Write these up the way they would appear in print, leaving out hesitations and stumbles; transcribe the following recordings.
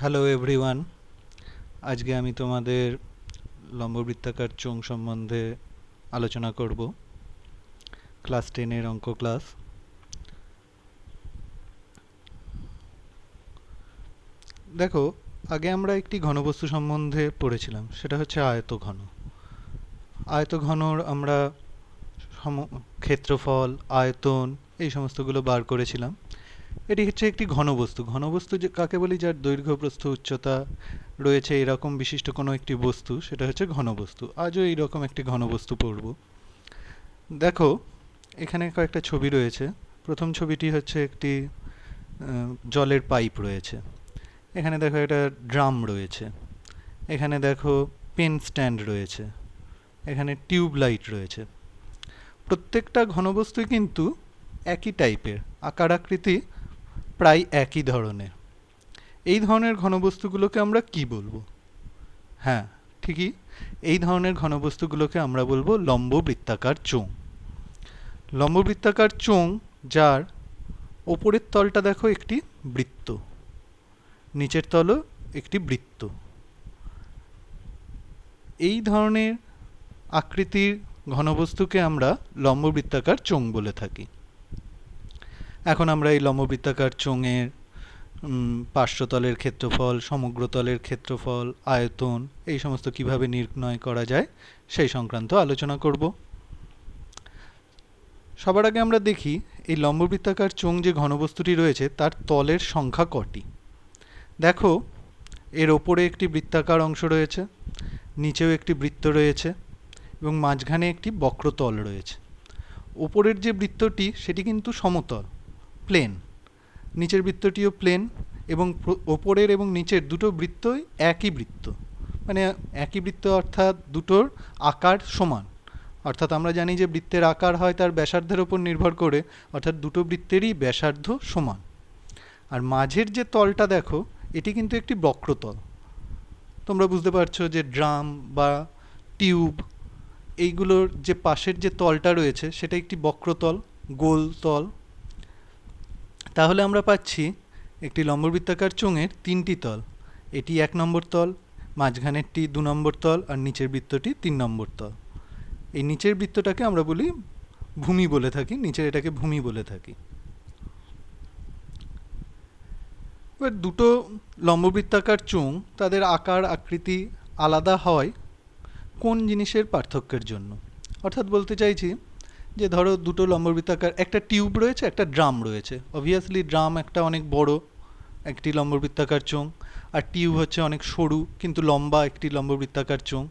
Hello everyone, আজকে আমি তোমাদের লম্ববৃত্তাকার চোঙ সম্বন্ধে আলোচনা করব। ক্লাস 10-এর অঙ্ক ক্লাস। দেখো, আগে আমরা একটি ঘনবস্তু সম্বন্ধে পড়েছিলাম, সেটা হচ্ছে আয়তঘন। আয়তঘনর আমরা ক্ষেত্রফল, আয়তন এই সমস্তগুলো বার করেছিলাম। এটি হচ্ছে একটি ঘনবস্তু। ঘনবস্তু যে কাকে বলি? যার দৈর্ঘ্য, প্রস্থ, উচ্চতা রয়েছে এরকম বিশিষ্ট কোনো একটি বস্তু, সেটা হচ্ছে ঘনবস্তু। আজও এইরকম একটি ঘনবস্তু পড়ব। দেখো, এখানে কয়েকটা ছবি রয়েছে। প্রথম ছবিটি হচ্ছে একটি জলের পাইপ রয়েছে। এখানে দেখো একটা ড্রাম রয়েছে। এখানে দেখো পেন স্ট্যান্ড রয়েছে। এখানে টিউব লাইট রয়েছে। প্রত্যেকটা ঘনবস্তুই কিন্তু একই টাইপের, আকার আকৃতি প্রায় একই ধরনের। এই ধরনের ঘনবস্তুগুলোকে আমরা কি বলবো? হ্যাঁ, ঠিকই, এই ধরনের ঘনবস্তুগুলোকে আমরা বলবো লম্ববৃত্তাকার চোঙ। লম্ববৃত্তাকার চোঙ যার ওপরের তলটা দেখো একটি বৃত্ত, নিচের তলও একটি বৃত্ত। এই ধরনের আকৃতির ঘনবস্তুকে আমরা লম্ববৃত্তাকার চোঙ বলে থাকি। এখন আমরা এই লম্ববৃত্তাকার চোঙের পার্শ্বতলের ক্ষেত্রফল, সমগ্রতলের ক্ষেত্রফল, আয়তন এই সমস্ত কিভাবে নির্ণয় করা যায় সেই সংক্রান্ত আলোচনা করব। সবার আগে আমরা দেখি এই লম্ববৃত্তাকার চোঙ যে ঘনবস্তুটি রয়েছে তার তলের সংখ্যা কটি। দেখো, এর ওপরে একটি বৃত্তাকার অংশ রয়েছে, নিচেও একটি বৃত্ত রয়েছে এবং মাঝখানে একটি বক্রতল রয়েছে। ওপরের যে বৃত্তটি সেটি কিন্তু সমতল, প্লেন। নিচের বৃত্তটিও প্লেন এবং ওপরের এবং নিচের দুটো বৃত্তই একই বৃত্ত, মানে একই বৃত্ত অর্থাৎ দুটোর আকার সমান। অর্থাৎ আমরা জানি যে বৃত্তের আকার হয় তার ব্যাসার্ধের ওপর নির্ভর করে, অর্থাৎ দুটো বৃত্তেরই ব্যাসার্ধ সমান। আর মাঝের যে তলটা দেখো, এটি কিন্তু একটি বক্রতল। তোমরা বুঝতে পারছো যে ড্রাম বা টিউব এইগুলোর যে পাশের যে তলটা রয়েছে সেটা একটি বক্রতল, গোল তল। তাহলে আমরা পাচ্ছি একটি লম্ববৃত্তাকার চোঙের তিনটি তল। এটি 1 নম্বর তল, মাঝখানেরটি 2 নম্বর তল আর নিচের বৃত্তটি 3 নম্বর তল। এই নিচের বৃত্তটাকে আমরা বলি ভূমি বলে থাকি, নিচের এটাকে ভূমি বলে থাকি। এবার দুটো লম্ববৃত্তাকার চোঙ তাদের আকার আকৃতি আলাদা হয় কোন জিনিসের পার্থক্যের জন্য? অর্থাৎ বলতে চাইছি যে ধরো দুটো লম্ববৃত্তাকার, একটা টিউব রয়েছে, একটা ড্রাম রয়েছে। অবভিয়াসলি ড্রাম একটা অনেক বড় একটি লম্ববৃত্তাকার চোঙ, আর টিউব হচ্ছে অনেক সরু কিন্তু লম্বা একটি লম্ববৃত্তাকার চোঙ।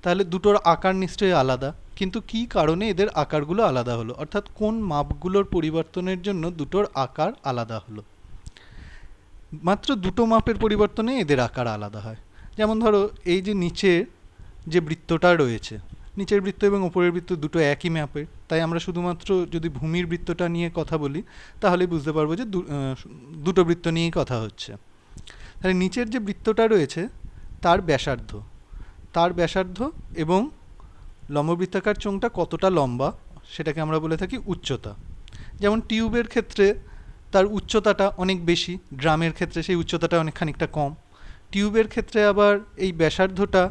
তাহলে দুটোর আকার নিশ্চয়ই আলাদা, কিন্তু কী কারণে এদের আকারগুলো আলাদা হলো? অর্থাৎ কোন মাপগুলোর পরিবর্তনের জন্য দুটোর আকার আলাদা হলো? মাত্র দুটো মাপের পরিবর্তনে এদের আকার আলাদা হয়। যেমন ধরো, এই যে নিচের যে বৃত্তটা রয়েছে, নিচের বৃত্ত এবং উপরের বৃত্ত দুটো একই মাপের, তাই আমরা শুধুমাত্র যদি ভূমির বৃত্তটা নিয়ে কথা বলি তাহলে বুঝতে পারবো যে দুটো বৃত্ত নিয়েই কথা হচ্ছে। তাহলে নিচের যে বৃত্তটা রয়েছে তার ব্যাসার্ধ এবং লম্ববৃত্তাকার চোঙটা কতটা লম্বা সেটাকে আমরা বলে থাকি উচ্চতা। যেমন টিউবের ক্ষেত্রে তার উচ্চতাটা অনেক বেশি, ড্রামের ক্ষেত্রে সেই উচ্চতাটা অনেক খানিকটা কম। টিউবের ক্ষেত্রে আবার এই ব্যাসার্ধটা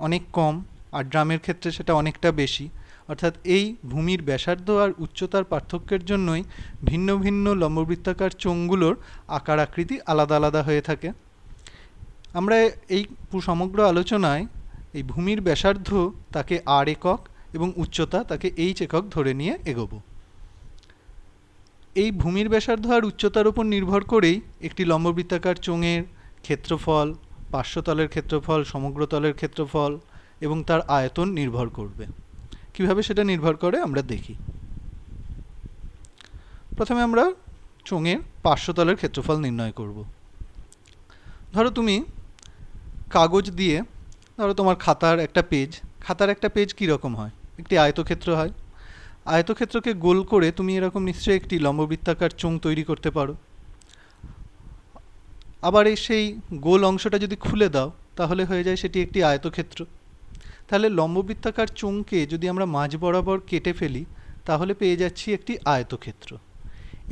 অনেক কম, আর ড্রামের ক্ষেত্রে সেটা অনেকটা বেশি। অর্থাৎ এই ভূমির ব্যাসার্ধ আর উচ্চতার পার্থক্যের জন্যই ভিন্ন ভিন্ন লম্ববৃত্তাকার চোঙগুলোর আকার আকৃতি আলাদা আলাদা হয়ে থাকে। আমরা এই সমগ্র আলোচনায় এই ভূমির ব্যাসার্ধ তাকে আর একক এবং উচ্চতা তাকে এইচ একক ধরে নিয়ে এগোবো। এই ভূমির ব্যাসার্ধ আর উচ্চতার উপর নির্ভর করেই একটি লম্ববৃত্তাকার চোঙের ক্ষেত্রফল, পার্শ্বতলের ক্ষেত্রফল, সমগ্রতলের ক্ষেত্রফল এবং তার আয়তন নির্ভর করবে। কিভাবে সেটা নির্ভর করে আমরা দেখি। প্রথমে আমরা চোঙের পার্শ্বতলের ক্ষেত্রফল নির্ণয় করব। ধরো তুমি কাগজ দিয়ে, ধরো তোমার খাতার একটা পেজ কীরকম হয়? একটি আয়তক্ষেত্র হয়। আয়তক্ষেত্রকে গোল করে তুমি এরকম নিশ্চয়ই একটি লম্ববৃত্তাকার চোঙ তৈরি করতে পারো। আবার সেই গোল অংশটা যদি খুলে দাও তাহলে হয়ে যায় সেটি একটি আয়তক্ষেত্র। তাহলে লম্ববৃত্তাকার চোঙকে যদি আমরা মাঝ বরাবর কেটে ফেলি তাহলে পেয়ে যাচ্ছি একটি আয়তক্ষেত্র।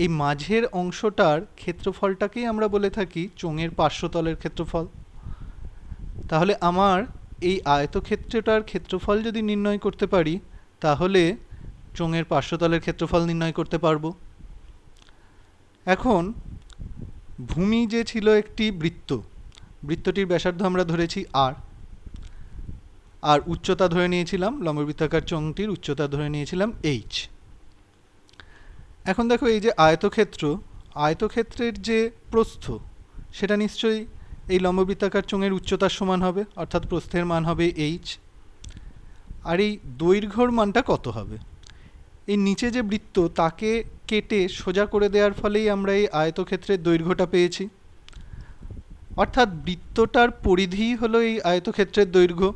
এই মাঝের অংশটার ক্ষেত্রফলটাকেই আমরা বলে থাকি চোঙের পার্শ্বতলের ক্ষেত্রফল। তাহলে আমার এই আয়তক্ষেত্রটার ক্ষেত্রফল যদি নির্ণয় করতে পারি, তাহলে চোঙের পার্শ্বতলের ক্ষেত্রফল নির্ণয় করতে পারবো। এখন ভূমি যে ছিল একটি বৃত্ত, বৃত্তটির ব্যাসার্ধ আমরা ধরেছি আর উচ্চতা ধরে নিয়েছিলাম, লম্ববৃত্তাকার চোঙটির উচ্চতা ধরে নিয়েছিলাম h। এখন দেখো এই যে আয়তক্ষেত্রের যে প্রস্থ, সেটা নিশ্চয়ই এই লম্ববৃত্তাকার চোঙের উচ্চতার সমান হবে, অর্থাৎ প্রস্থের মান হবে h। আর এই দৈর্ঘ্যর মানটা কত হবে? এই নিচে যে বৃত্ত, তাকে কেটে সোজা করে দেওয়ার ফলেই আমরা এই আয়তক্ষেত্রের দৈর্ঘ্যটা পেয়েছি। অর্থাৎ বৃত্তটার পরিধি হলো এই আয়তক্ষেত্রের দৈর্ঘ্য।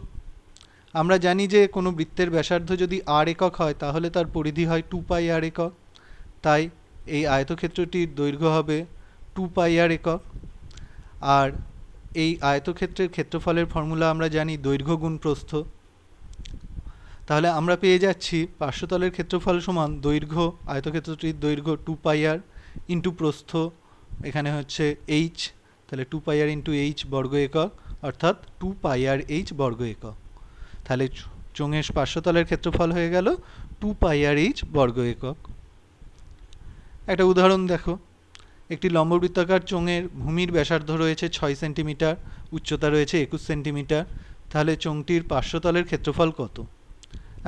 আমরা জানি যে কোনো বৃত্তের ব্যাসার্ধ যদি r একক হয়, তাহলে তার পরিধি হয় 2πr একক। তাই এই আয়তক্ষেত্রটির দৈর্ঘ্য হবে 2πr একক। আর এই আয়তক্ষেত্রের ক্ষেত্রফলের ফর্মুলা আমরা জানি দৈর্ঘ্য গুণ প্রস্থ। তাহলে আমরা পেয়ে যাচ্ছি পার্শ্বতলের ক্ষেত্রফল সমান দৈর্ঘ্য, আয়তক্ষেত্রটির দৈর্ঘ্য 2πr ইন্টু প্রস্থ, এখানে হচ্ছে h, তাহলে 2πr ইন্টু h বর্গ একক, অর্থাৎ 2πrh বর্গ একক। তাহলে চোঙের পার্শ্বতলের ক্ষেত্রফল হয়ে গেল 2πrh বর্গ একক। একটা উদাহরণ দেখো, একটি লম্ববৃত্তাকার চোঙের ভূমির ব্যাসার্ধ রয়েছে 6 সেন্টিমিটার, উচ্চতা রয়েছে 21 সেন্টিমিটার। তাহলে চোঙটির পার্শ্বতলের ক্ষেত্রফল কত?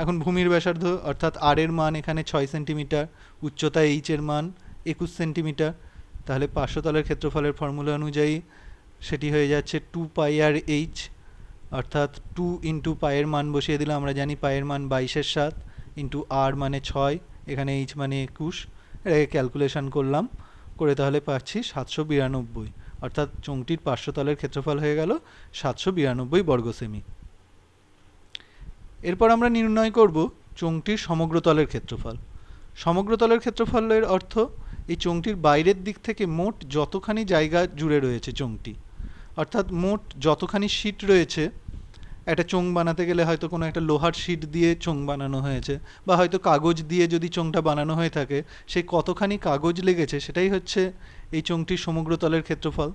এখন ভূমির ব্যাসার্ধ অর্থাৎ r এর মান এখানে 6 সেন্টিমিটার, উচ্চতা h এর মান 21 সেন্টিমিটার। তাহলে পার্শ্বতলের ক্ষেত্রফলের ফর্মুলা অনুযায়ী সেটি হয়ে যাচ্ছে 2πrh, অর্থাৎ 2 ইন্টু পায়ের মান বসিয়ে দিলাম, আমরা জানি পায়ের মান 22/7 ইন্টু r মানে 6, এখানে h মানে 21, এটাকে ক্যালকুলেশন করলাম, করে তাহলে পাচ্ছি 792, অর্থাৎ চোঙটির পার্শ্বতলের ক্ষেত্রফল হয়ে গেল 792 বর্গ সেমি। এরপর আমরা নির্ণয় করব চোঙটির সমগ্রতলের ক্ষেত্রফল। সমগ্রতলের ক্ষেত্রফলের অর্থ এই চোঙটির বাইরের দিক থেকে মোট যতখানি জায়গা জুড়ে রয়েছে চোঙটি, অর্থাৎ মোট যতখানি শীট রয়েছে। একটা চোঙ বানাতে গেলে হয়তো কোনো একটা লোহার শীট দিয়ে চোঙ বানানো হয়েছে, বা হয়তো কাগজ দিয়ে যদি চোঙটা বানানো হয়ে থাকে, সেই কতখানি কাগজ লেগেছে সেটাই হচ্ছে এই চোঙটির সমগ্রতলের ক্ষেত্রফল।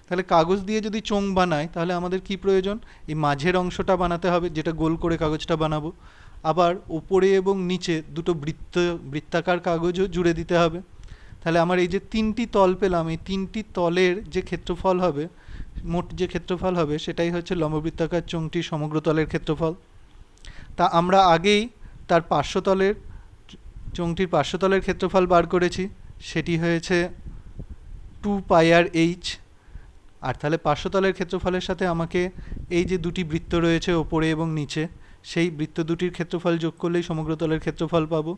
তাহলে কাগজ দিয়ে যদি চোঙ বানাই, তাহলে আমাদের কি প্রয়োজন? এই মাঝের অংশটা বানাতে হবে, যেটা গোল করে কাগজটা বানাবো। আবার উপরে এবং নিচে দুটো বৃত্তাকার কাগজও জুড়ে দিতে হবে। তাহলে আমার এই যে 3টি তল পেলাম, এই 3টি তলের যে ক্ষেত্রফল হবে, মোট যে ক্ষেত্রফল হবে, সেটাই হচ্ছে লম্ববৃত্তাকার চোঙটির সমগ্রতলের ক্ষেত্রফল। তা আমরা আগেই তার চোঙটির পার্শ্বতলের ক্ষেত্রফল বার করেছি, সেটি হয়েছে 2πrh। আর তাহলে পার্শ্বতলের ক্ষেত্রফলের সাথে আমাকে এই যে দুটি বৃত্ত রয়েছে ওপরে এবং নিচে, সেই বৃত্ত দুটির ক্ষেত্রফল যোগ করলেই সমগ্রতলের ক্ষেত্রফল পাবো।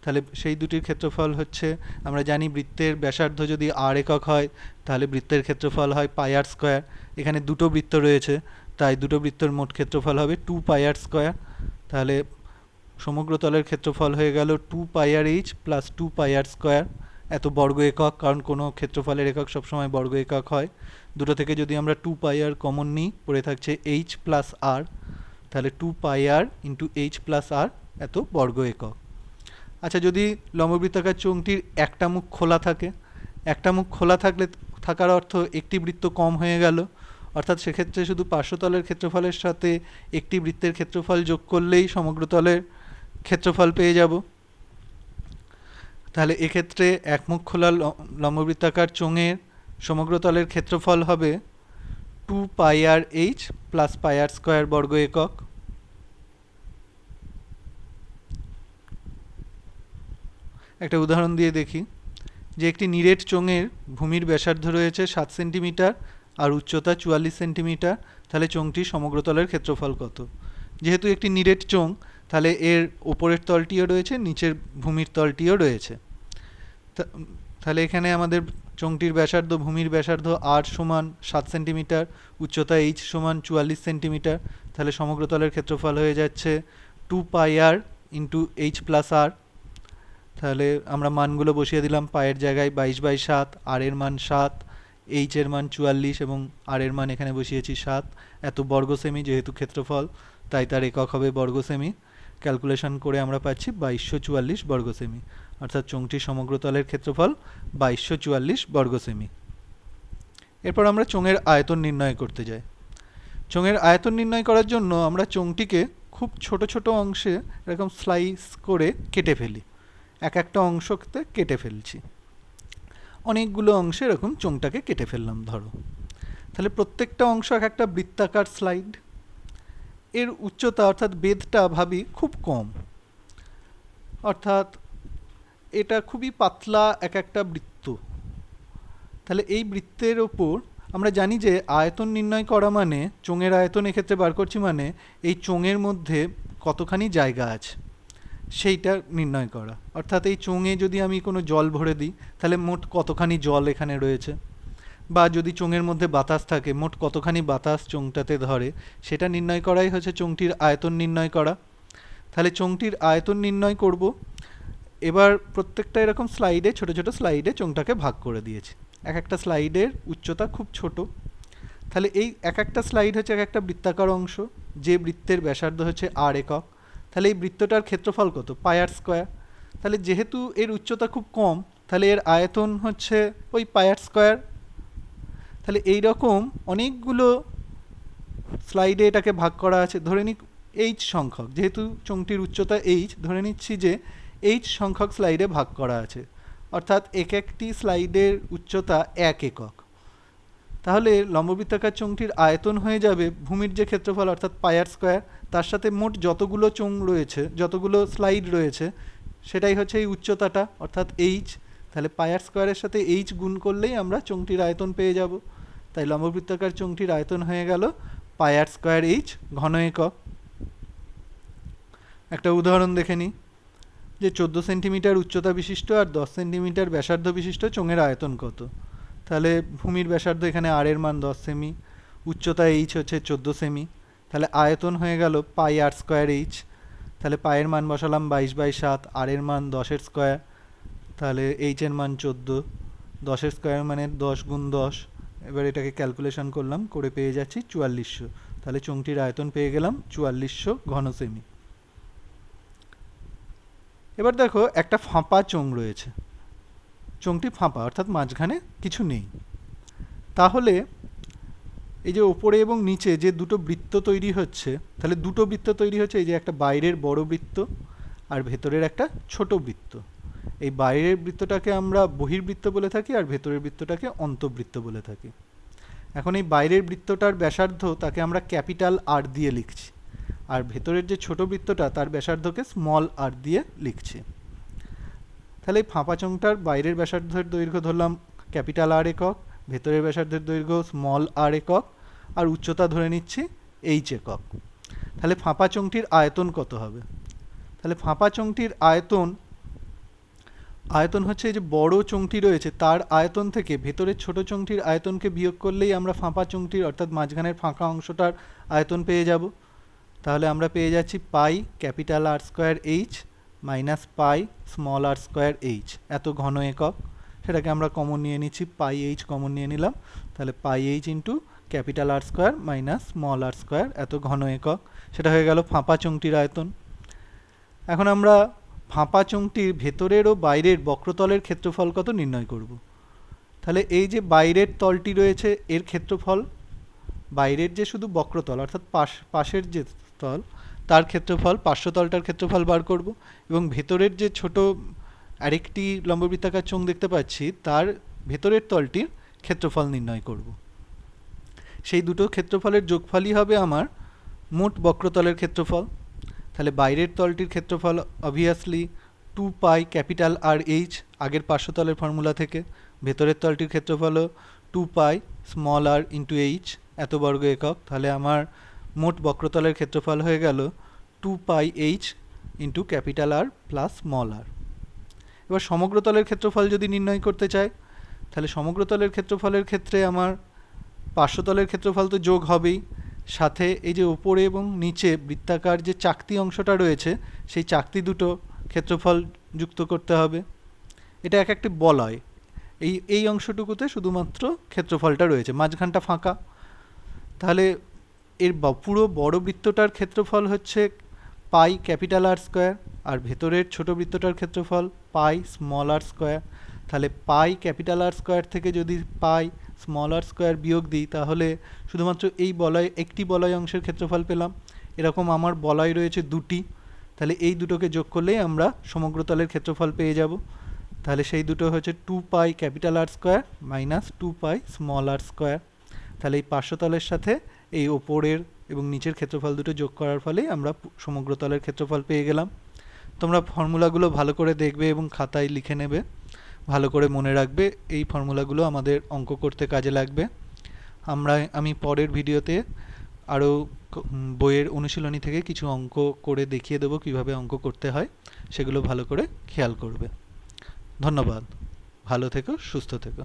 তাহলে সেই দুটির ক্ষেত্রফল হচ্ছে, আমরা জানি বৃত্তের ব্যাসার্ধ যদি r একক হয়, তাহলে বৃত্তের ক্ষেত্রফল হয় πr²। এখানে দুটো বৃত্ত রয়েছে, তাই দুটো বৃত্তের মোট ক্ষেত্রফল হবে 2πr²। তাহলে সমগ্রতলের ক্ষেত্রফল হয়ে গেল 2πrh প্লাস 2πr², এত বর্গ একক, কারণ কোনো ক্ষেত্রফলের একক সবসময় বর্গ একক হয়। দুটো থেকে যদি আমরা 2πr কমন নিই, পড়ে থাকছে h প্লাস r, তাহলে 2πr into h plus r, এত বর্গ একক। আচ্ছা, যদি লম্ববৃত্তাকার চোঙটির একটা মুখ খোলা থাকে, একটা মুখ খোলা থাকার অর্থ একটি বৃত্ত কম হয়ে গেল, অর্থাৎ সেক্ষেত্রে শুধু পার্শ্বতলের ক্ষেত্রফলের সাথে একটি বৃত্তের ক্ষেত্রফল যোগ করলেই সমগ্রতলের ক্ষেত্রফল পেয়ে যাব। তাহলে এক্ষেত্রে একমুখ খোলা লম্ববৃত্তাকার চোঙের সমগ্রতলের ক্ষেত্রফল হবে 2πrh প্লাস πr² বর্গ একক। একটা উদাহরণ দিয়ে দেখি, যে একটি নিরেট চোঙের ভূমির ব্যাসার্ধ রয়েছে 7 সেন্টিমিটার আর উচ্চতা 44 সেন্টিমিটার। তাহলে চোঙটির সমগ্রতলের ক্ষেত্রফল কত? যেহেতু একটি নিরেট চোঙ, তাহলে এর ওপরের তলটিও রয়েছে, নিচের ভূমির তলটিও রয়েছে। তাহলে এখানে আমাদের চোঙটির ব্যাসার্ধ, ভূমির ব্যাসার্ধ r সমান 7 সেন্টিমিটার, উচ্চতা h সমান 44 সেন্টিমিটার। তাহলে সমগ্রতলের ক্ষেত্রফল হয়ে যাচ্ছে 2πr into h plus r। তাহলে আমরা মানগুলো বসিয়ে দিলাম, পায়ের জায়গায় 22/7, r এর মান 7, h এর মান 44 এবং r এর মান এখানে বসিয়েছি 7, এত বর্গ সেমি। যেহেতু ক্ষেত্রফল, তাই তার একক হবে বর্গ সেমি। ক্যালকুলেশন করে আমরা পাচ্ছি 2244 বর্গ সেমি। অর্থাৎ চোঙটির সমগ্র তলের ক্ষেত্রফল 2244 বর্গ সেমি। এরপর আমরা চোঙের আয়তন নির্ণয় করতে যাই। চোঙের আয়তন নির্ণয় করার জন্য আমরা চোঙটিকে খুব ছোট ছোট অংশে এরকম স্লাইস করে কেটে ফেলি। এক একটা অংশতে কেটে ফেলছি, অনেকগুলো অংশে এরকম চোঙটাকে কেটে ফেললাম ধরো। তাহলে প্রত্যেকটা অংশ এক একটা বৃত্তাকার স্লাইড। এর উচ্চতা অর্থাৎ বেধটা ভাবি খুব কম, অর্থাৎ এটা খুবই পাতলা এক একটা বৃত্ত। তাহলে এই বৃত্তের ওপর আমরা জানি যে আয়তন নির্ণয় করা মানে, চোঙের আয়তন এক্ষেত্রে বার করছি মানে এই চোঙের মধ্যে কতখানি জায়গা আছে সেইটা নির্ণয় করা। অর্থাৎ এই চোঙে যদি আমি কোনো জল ভরে দিই তাহলে মোট কতখানি জল এখানে রয়েছে, বা যদি চোঙের মধ্যে বাতাস থাকে মোট কতখানি বাতাস চোঙটাতে ধরে, সেটা নির্ণয় করাই হচ্ছে চোঙটির আয়তন নির্ণয় করা। তাহলে চোঙটির আয়তন নির্ণয় করব। এবার প্রত্যেকটা এরকম স্লাইডে, ছোট ছোট স্লাইডে চোঙটাকে ভাগ করে দিয়েছি। এক একটা স্লাইডের উচ্চতা খুব ছোট। তাহলে এই এক একটা স্লাইড হচ্ছে এক একটা বৃত্তাকার অংশ, যে বৃত্তের ব্যাসার্ধ হচ্ছে r একক। তাহলে এই বৃত্তটার ক্ষেত্রফল কত? πr square. তাহলে যেহেতু এর উচ্চতা খুব কম, তাহলে এর আয়তন হচ্ছে ওই πr স্কোয়ার। তাহলে এই রকম অনেকগুলো স্লাইডে এটাকে ভাগ করা আছে। ধরে নিই h সংখ্যক, যেহেতু চোঙটির উচ্চতা h, ধরে নিচ্ছি যে h সংখ্যক স্লাইডে ভাগ করা আছে, অর্থাৎ এক একটি স্লাইডের উচ্চতা 1 একক। তাহলে লম্ববৃত্তাকার চোঙটির আয়তন হয়ে যাবে ভূমির যে ক্ষেত্রফল অর্থাৎ πr স্কোয়ার, তার সাথে মোট যতগুলো চোঙ রয়েছে, যতগুলো স্লাইড রয়েছে, সেটাই হচ্ছে এই উচ্চতাটা অর্থাৎ h। তাহলে πr স্কোয়ারের সাথে h গুণ করলেই আমরা চোঙটির আয়তন পেয়ে যাব। তাই লম্ববৃত্তাকার চোঙটির আয়তন হয়ে গেল πr স্কোয়ার h ঘন একক। একটা উদাহরণ দেখে নিই, যে 14 সেন্টিমিটার উচ্চতা বিশিষ্ট আর 10 সেন্টিমিটার ব্যাসার্ধ বিশিষ্ট চোঙের আয়তন কত? তাহলে ভূমির ব্যাসার্ধ এখানে r এর মান 10 সেমি, উচ্চতা h হচ্ছে 14 সেমি। তাহলে আয়তন হয়ে গেল πr স্কোয়ার h। তাহলে পায়ের মান বসালাম 22/7, r এর মান 10 স্কোয়ার, তাহলে h এর মান 14, 10 স্কোয়ার মানে 10 গুণ 10। এবার এটাকে ক্যালকুলেশন করলাম, করে পেয়ে যাচ্ছি 4400। তাহলে চোঙটির আয়তন পেয়ে গেলাম 4400 ঘন সেমি। এবার দেখো একটা ফাঁপা চোঙ রয়েছে, চোঙটি ফাঁপা অর্থাৎ মাঝখানে কিছু নেই। তাহলে এই যে ওপরে এবং নিচে যে দুটো বৃত্ত তৈরি হচ্ছে, তাহলে দুটো বৃত্ত তৈরি হচ্ছে, এই যে একটা বাইরের বড় বৃত্ত আর ভেতরের একটা ছোট বৃত্ত। এই বাইরের বৃত্তটাকে আমরা বহির্বৃত্ত বলে থাকি আর ভেতরের বৃত্তটাকে অন্তর্বৃত্ত বলে থাকি। এখন এই বাইরের বৃত্তটার ব্যাসার্ধ তাকে আমরা ক্যাপিটাল R দিয়ে লিখছি, আর ভেতরের যে ছোট বৃত্তটা তার ব্যাসার্ধকে স্মল r দিয়ে লিখছি। তাহলে এই ফাঁপা চোঙটার বাইরের ব্যাসার্ধের দৈর্ঘ্য ধরলাম ক্যাপিটাল R একক, ভেতরের ব্যাসার্ধের দৈর্ঘ্য স্মল r একক, আর উচ্চতা ধরে নিচ্ছি h একক। তাহলে ফাঁপা চোঙটির আয়তন কত হবে? তাহলে ফাঁপা চোঙটির আয়তন হচ্ছে এই যে বড় চোঙটি রয়েছে তার আয়তন থেকে ভেতরের ছোট চোঙটির আয়তনকে বিয়োগ করলেই আমরা ফাঁপা চোঙটির অর্থাৎ মাঝখানের ফাঁকা অংশটার আয়তন পেয়ে যাব। তাহলে আমরা পেয়ে যাচ্ছি পাই capital R square h minus পাই স্মল r স্কোয়ার h এত ঘন একক। সেটাকে আমরা কমন নিয়ে নিচ্ছি, পাই h কমন নিয়ে নিলাম। তাহলে পাই h into capital R square minus small r square এত ঘন একক। সেটা হয়ে গেল ফাঁপা চোঙটির আয়তন। এখন আমরা ফাঁপা চোঙটির ভেতরের ও বাইরের বক্রতলের ক্ষেত্রফল কত নির্ণয় করব। তাহলে এই যে বাইরের তলটি রয়েছে এর ক্ষেত্রফল, বাইরের যে শুধু বক্রতল অর্থাৎ পাশের যে তল তার ক্ষেত্রফল, পার্শ্বতলটার ক্ষেত্রফল বার করব, এবং ভেতরের যে ছোট আরেকটি লম্ববৃত্তাকার চোঙ দেখতে পাচ্ছি তার ভেতরের তলটির ক্ষেত্রফল নির্ণয় করব। সেই দুটো ক্ষেত্রফলের যোগফলই হবে আমার মোট বক্রতলের ক্ষেত্রফল। তাহলে বাইরের তলটির ক্ষেত্রফল obviously 2 pi capital R h আগের পার্শ্বতলের ফর্মুলা থেকে, ভেতরের তলটির ক্ষেত্রফল 2 pi small r into h এত বর্গ একক। তাহলে আমার মোট বক্রতলের ক্ষেত্রফল হয়ে গেল 2 পাই h into capital R plus small r। এবার সমগ্রতলের ক্ষেত্রফল যদি নির্ণয় করতে চাই, তাহলে সমগ্রতলের ক্ষেত্রফলের ক্ষেত্রে আমার পার্শ্বতলের ক্ষেত্রফল তো যোগ হবেই, সাথে এই যে উপরে এবং নিচে বৃত্তাকার যে চাকতি অংশটা রয়েছে সেই চাকতি দুটো ক্ষেত্রফল যুক্ত করতে হবে। এটা এক একটি বলয়, এই অংশটুকুতে শুধুমাত্র ক্ষেত্রফলটা রয়েছে, মাঝখানটা ফাঁকা। তাহলে এর পুরো বড় বৃত্তটার ক্ষেত্রফল হচ্ছে পাই ক্যাপিটাল R স্কোয়ার, আর ভেতরের ছোট বৃত্তটার ক্ষেত্রফল পাই স্মল আর স্কোয়ার। তাহলে পাই ক্যাপিটাল আর স্কোয়ার থেকে যদি পাই স্মল আর স্কোয়ার বিয়োগ দিই তাহলে শুধুমাত্র এই বলয় একটি বলয় অংশের ক্ষেত্রফল পেলাম। এরকম আমার বলয় রয়েছে দুটি, তাহলে এই দুটোকে যোগ করলেই আমরা সমগ্র তলের ক্ষেত্রফল পেয়ে যাব। তাহলে সেই দুটো হচ্ছে 2 pi capital R square minus 2 pi small R square. তাহলে এই পার্শ্বতলের সাথে এই ওপরের এবং নিচের ক্ষেত্রফল দুটো যোগ করার ফলেই আমরা সমগ্র তলের ক্ষেত্রফল পেয়ে গেলাম। তোমরা ফর্মুলাগুলো ভালো করে দেখবে এবং খাতায় লিখে নেবে, ভালো করে মনে রাখবে। এই ফর্মুলাগুলো আমাদের অঙ্ক করতে কাজে লাগবে। আমি পরের ভিডিওতে আরও বইয়ের অনুশীলনী থেকে কিছু অঙ্ক করে দেখিয়ে দেবো কীভাবে অঙ্ক করতে হয়, সেগুলো ভালো করে খেয়াল করবে। ধন্যবাদ। ভালো থেকো, সুস্থ থেকো।